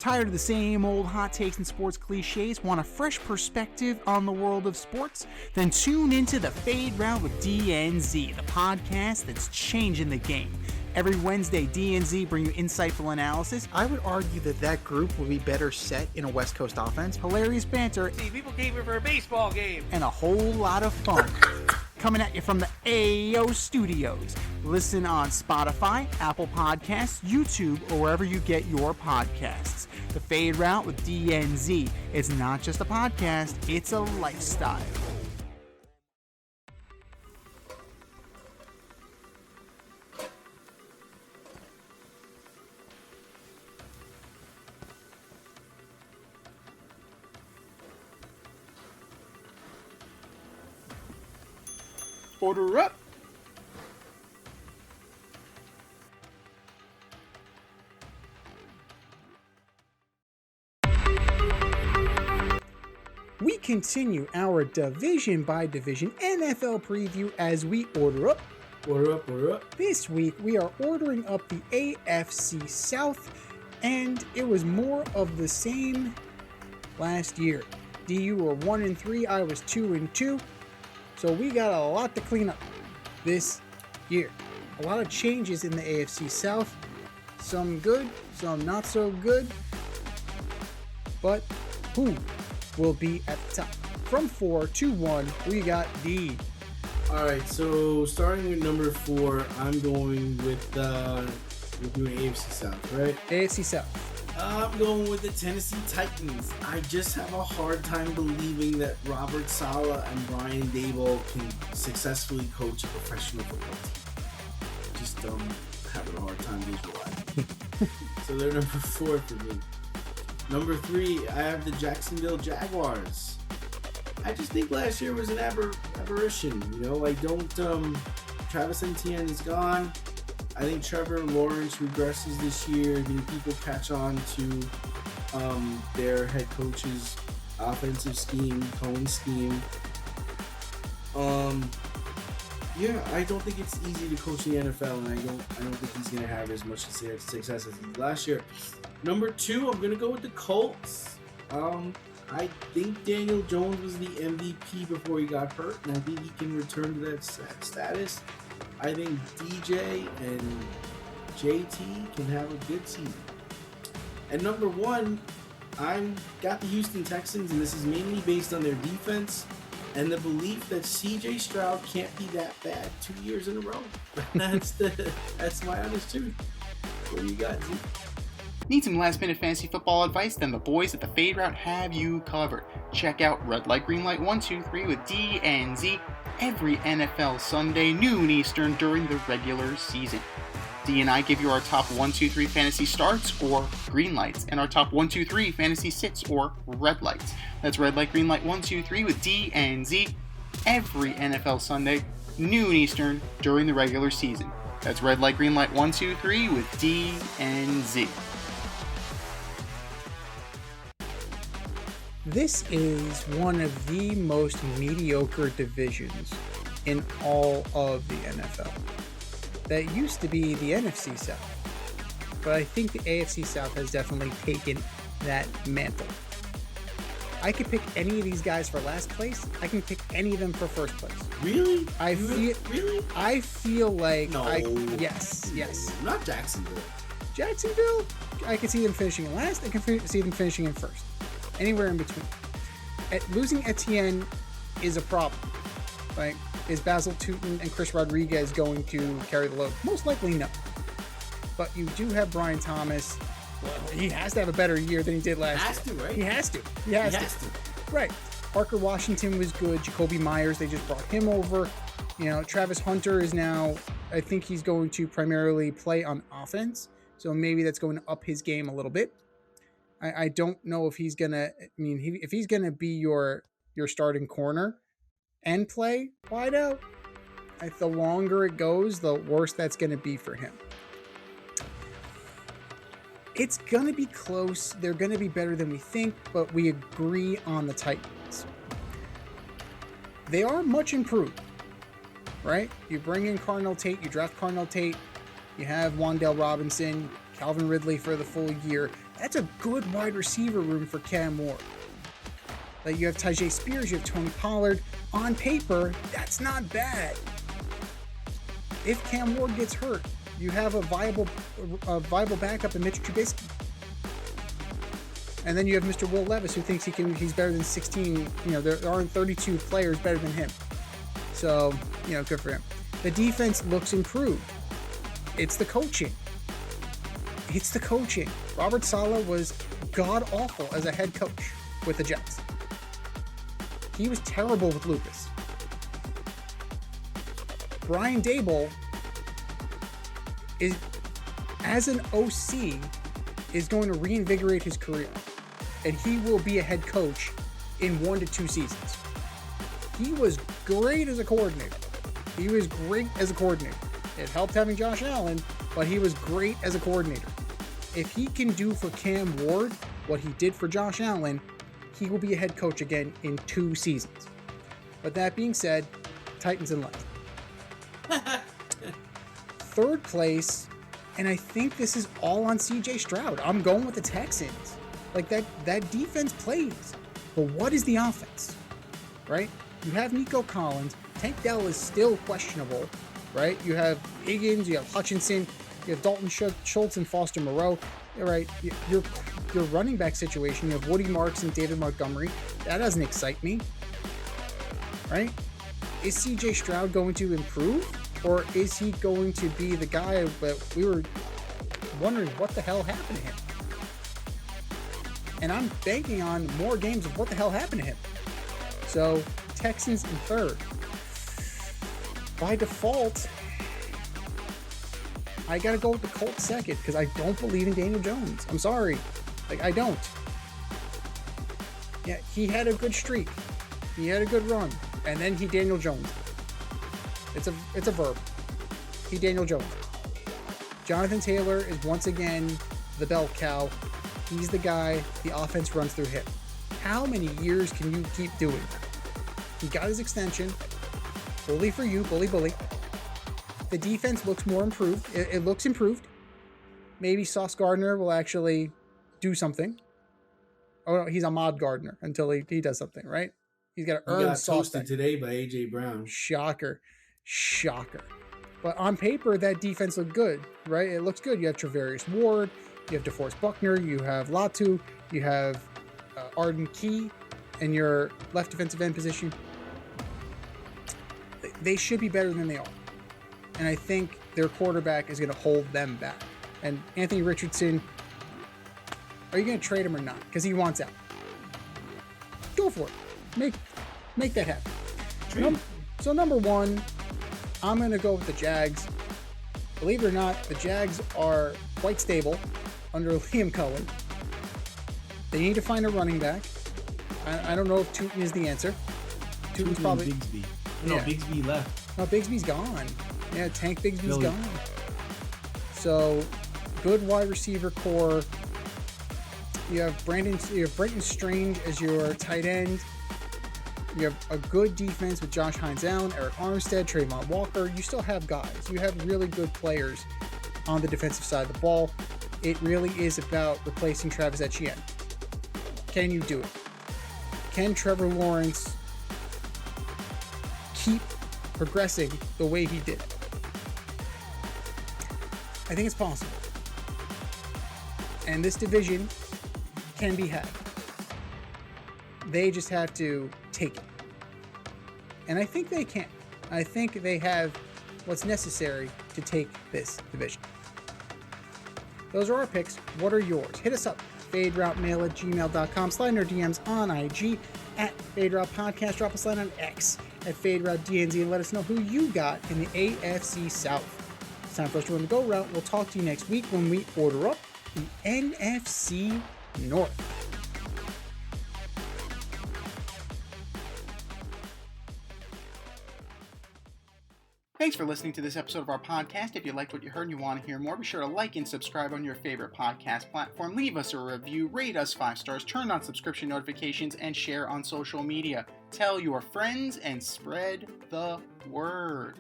Tired of the same old hot takes and sports cliches? Want a fresh perspective on the world of sports? Then tune into the Fade Route with DNZ, the podcast that's changing the game. Every Wednesday, DNZ bring you insightful analysis. I would argue that group would be better set in a West Coast offense. Hilarious banter. See, people came here for a baseball game. And a whole lot of fun. Coming at you from the AO Studios. Listen on Spotify, Apple Podcasts, YouTube, or wherever you get your podcasts. The Fade Route with DNZ. It's not just a podcast, it's a lifestyle. Order up! We continue our division by division NFL preview as we order up. Order up, order up. This week we are ordering up the AFC South, and it was more of the same last year. DU were 1-3, I was 2-2. So we got a lot to clean up this year. A lot of changes in the AFC South. Some good, some not so good. But who will be at the top? From 4 to 1, we got D. Alright, so starting with number 4, I'm going with we're doing AFC South, right? AFC South. I'm going with the Tennessee Titans. I just have a hard time believing that Robert Saleh and Brian Daboll can successfully coach a professional football team. Just having a hard time visualizing. So they're number 4 for me. Number 3, I have the Jacksonville Jaguars. I just think last year was an aberration. You know, I don't. Travis Etienne is gone. I think Trevor Lawrence regresses this year. I think people catch on to their head coach's offensive scheme, Cohen's scheme. Yeah, I don't think it's easy to coach the NFL, and I don't think he's gonna have as much success as he did last year. Number 2, I'm gonna go with the Colts. I think Daniel Jones was the MVP before he got hurt, and I think he can return to that status. I think DJ and JT can have a good season. And number 1, I've got the Houston Texans, and this is mainly based on their defense and the belief that CJ Stroud can't be that bad 2 years in a row. That's my honest truth. What do you got, Z? Need some last-minute fantasy football advice? Then the boys at the Fade Route have you covered. Check out Red Light, Green Light 1, 2, 3 with D and Z every NFL Sunday, noon Eastern during the regular season. D and I give you our top 1, 2, 3 fantasy starts or green lights, and our top 1, 2, 3 fantasy sits or red lights. That's Red Light, Green Light 1, 2, 3 with D and Z every NFL Sunday, noon Eastern during the regular season. That's Red Light, Green Light 1, 2, 3 with D and Z. This is one of the most mediocre divisions in all of the NFL. That used to be the NFC South, but I think the AFC South has definitely taken that mantle. I could pick any of these guys for last place. I can pick any of them for first place. Really? Really? I feel like No. Yes. Not Jacksonville. Jacksonville, I can see them finishing in last. I can see them finishing in first. Anywhere in between. Losing Etienne is a problem. Right? Is Basil Tootin and Chris Rodriguez going to carry the load? Most likely no. But you do have Brian Thomas. Well, he has to have a better year than he did last year. Has to, right? He has to. Right. Parker Washington was good. Jacoby Myers, they just brought him over. You know, Travis Hunter is now, I think he's going to primarily play on offense. So maybe that's going to up his game a little bit. I don't know if he's going to, if he's going to be your starting corner and play wide out, the longer it goes, the worse that's going to be for him. It's going to be close. They're going to be better than we think, but we agree on the Titans. They are much improved, right? You bring in Cardinal Tate, you draft Cardinal Tate, you have Wan'Dale Robinson, Calvin Ridley for the full year. That's a good wide receiver room for Cam Ward. Like, you have Tyjae Spears, you have Tony Pollard. On paper, that's not bad. If Cam Ward gets hurt, you have a viable backup in Mitch Trubisky. And then you have Mr. Will Levis, who thinks he's better than 16. There aren't 32 players better than him. So, good for him. The defense looks improved. It's the coaching. Robert Saleh was god-awful as a head coach with the Jets. He was terrible with Lucas. Brian Daboll as an OC, is going to reinvigorate his career. And he will be a head coach in 1 to 2 seasons. He was great as a coordinator. It helped having Josh Allen, but he was great as a coordinator. If he can do for Cam Ward what he did for Josh Allen, he will be a head coach again in 2 seasons. But that being said, Titans in last. Third place, and I think this is all on CJ Stroud. I'm going with the Texans. Like, that defense plays. But what is the offense? Right? You have Nico Collins. Tank Dell is still questionable. Right? You have Higgins, you have Hutchinson, you have Dalton Schultz and Foster Moreau. Right? Your running back situation, you have Woody Marks and David Montgomery. That doesn't excite me. Right? Is CJ Stroud going to improve? Or is he going to be the guy that we were wondering what the hell happened to him? And I'm banking on more games of what the hell happened to him. So, Texans in third. By default, I gotta go with the Colts second because I don't believe in Daniel Jones. I'm sorry. I don't. Yeah, he had a good streak. He had a good run. And then he Daniel Jones. It's a verb. He Daniel Jones. Jonathan Taylor is once again the bell cow. He's the guy. The offense runs through him. How many years can you keep doing that? He got his extension. Bully for you. Bully. The defense looks more improved. It looks improved. Maybe Sauce Gardner will actually do something. Oh, no, he's Ahmad Gardner until he does something, right? He's got to earn Sauce today by A.J. Brown. Shocker. But on paper, that defense looked good, right? It looks good. You have Travarius Ward, you have DeForest Buckner, you have Latu, you have Arden Key in your left defensive end position. They should be better than they are. And I think their quarterback is going to hold them back. And Anthony Richardson, are you going to trade him or not? Because he wants out. Go for it. Make that happen. So number one, I'm going to go with the Jags. Believe it or not, the Jags are quite stable under Liam Cohen. They need to find a running back. I don't know if Tootin is the answer. Tootin's probably Bigsby. No, yeah. Bigsby left. No, Bigsby's gone. Yeah, Tank Bigsby's gone. So, good wide receiver core. You have Brenton Strange as your tight end. You have a good defense with Josh Hines Allen, Eric Armstead, Trayvon Walker. You still have guys. You have really good players on the defensive side of the ball. It really is about replacing Travis Etienne. Can you do it? Can Trevor Lawrence keep progressing the way he did? I think it's possible. And this division can be had. They just have to take it. And I think they can. I think they have what's necessary to take this division. Those are our picks. What are yours? Hit us up. FadeRouteMail@gmail.com. Slide in our DMs on IG at FadeRoutePodcast. Drop us a line on X at FadeRouteDNZ and let us know who you got in the AFC South. It's time for us to run the go route. We'll talk to you next week when we order up the NFC North. Thanks for listening to this episode of our podcast. If you liked what you heard and you want to hear more, be sure to like and subscribe on your favorite podcast platform. Leave us a review, rate us 5 stars, turn on subscription notifications, and share on social media. Tell your friends and spread the word.